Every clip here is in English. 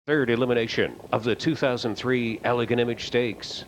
Third elimination of the 2003 Elegantimage Stakes.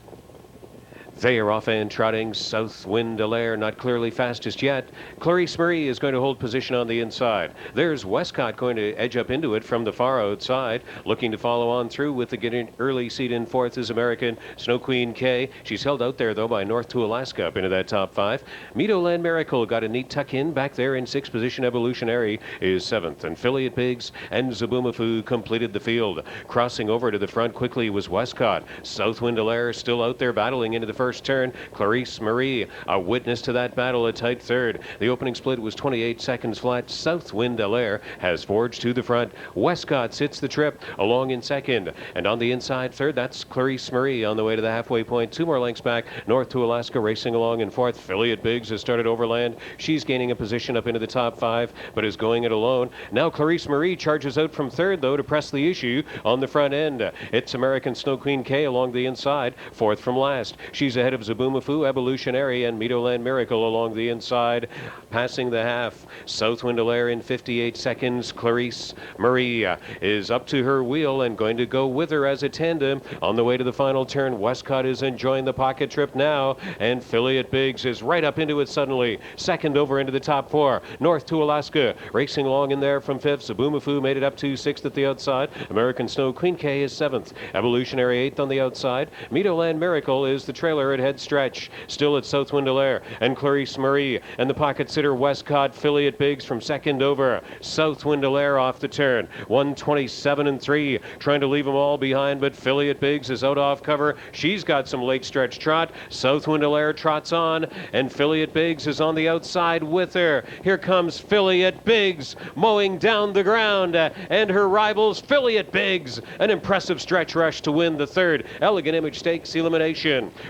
They are off and trotting. Southwind Allaire not clearly fastest yet. Clarice Marie is going to hold position on the inside. There's Westcott going to edge up into it from the far outside. Looking to follow on through with the getting early seat in fourth is American Snow Queen K. She's held out there though by North to Alaska up into that top five. Meadowland Miracle got a neat tuck in back there in sixth position. Evolutionary is seventh. And FILLY at BIGS and Zabumafu completed the field. Crossing over to the front quickly was Westcott. Southwind Allaire still out there battling into the first turn. Clarice Marie, a witness to that battle, a tight third. The opening split was 28 seconds flat. Southwind Allaire has forged to the front. Westcott sits the trip along in second. And on the inside third, that's Clarice Marie on the way to the halfway point. 2 more lengths back. North to Alaska racing along in fourth. FILLY at BIGS has started overland. She's gaining a position up into the top five, but is going it alone. Now Clarice Marie charges out from third, though, to press the issue on the front end. It's American Snow Queen K along the inside, fourth from last. She's ahead of Zabumafu, Evolutionary, and Meadowland Miracle along the inside, passing the half. Southwind Allaire in 58 seconds. Clarice Marie is up to her wheel and going to go with her as a tandem on the way to the final turn. Westcott is enjoying the pocket trip now, and FILLY at BIGS is right up into it suddenly. Second over into the top four. North to Alaska racing along in there from fifth. Zabumafu made it up to sixth at the outside. American Snow Queen K is seventh. Evolutionary eighth on the outside. Meadowland Miracle is the trailer at head stretch. Still at Southwind Allaire and Clarice Marie and the pocket sitter Westcott. FILLY at BIGS from second over. Southwind Allaire off the turn. 127 and 3, trying to leave them all behind, but FILLY at BIGS is out off cover. She's got some late stretch trot. Southwind Allaire trots on, and FILLY at BIGS is on the outside with her. Here comes FILLY at BIGS mowing down the ground, and her rivals FILLY at BIGS. An impressive stretch rush to win the third Elegantimage Stakes elimination.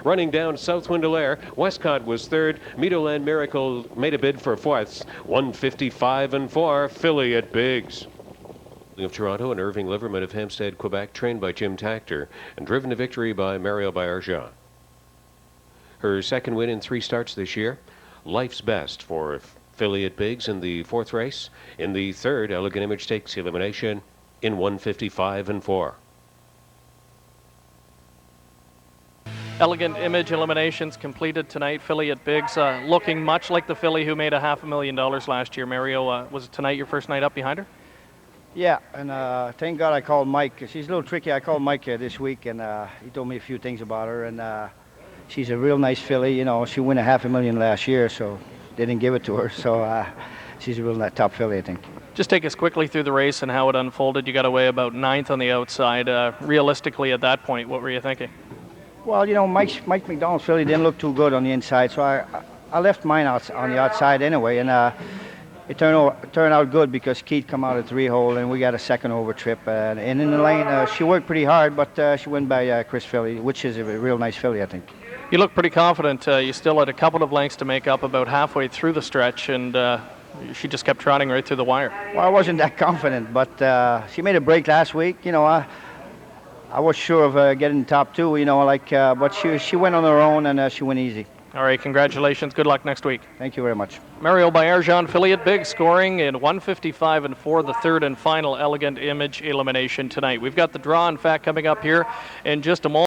Running down Southwind Allaire, Westcott was third. Meadowland Miracle made a bid for fourths. 155 and 4, FILLY at BIGS. Of Toronto and Irving Liverman of Hampstead, Quebec, trained by Jim Tactor and driven to victory by Mario Baillargeon. Her second win in 3 starts this year. Life's best for FILLY at BIGS in the fourth race. In the third Elegantimage Stakes elimination in 155 and 4. Elegantimage eliminations completed tonight. FILLY at BIGS looking much like the filly who made $500,000 last year. Mario, was it tonight your first night up behind her? Yeah, and thank God I called Mike. She's a little tricky. I called Mike this week, and he told me a few things about her. And she's a real nice filly. You know, she won $500,000 last year, so they didn't give it to her. So she's a real top filly, I think. Just take us quickly through the race and how it unfolded. You got away about 9th on the outside. Realistically, at that point, what were you thinking? Well, you know, Mike McDonald's filly didn't look too good on the inside, so I left mine out on the outside anyway, and it turned out good because Keith come out at 3-hole, and we got a second over trip. And in the lane, she worked pretty hard, but she went by Chris Filly, which is a real nice filly, I think. You look pretty confident. You still had a couple of lengths to make up about halfway through the stretch, and she just kept trotting right through the wire. Well, I wasn't that confident, but she made a break last week. You know, I was sure of getting top 2, you know, but she went on her own, and she went easy. All right, congratulations. Good luck next week. Thank you very much. Mario Baillargeon, FILLY at BIGS, scoring in 155 and 4, the third and final Elegantimage elimination tonight. We've got the draw, in fact, coming up here in just a moment.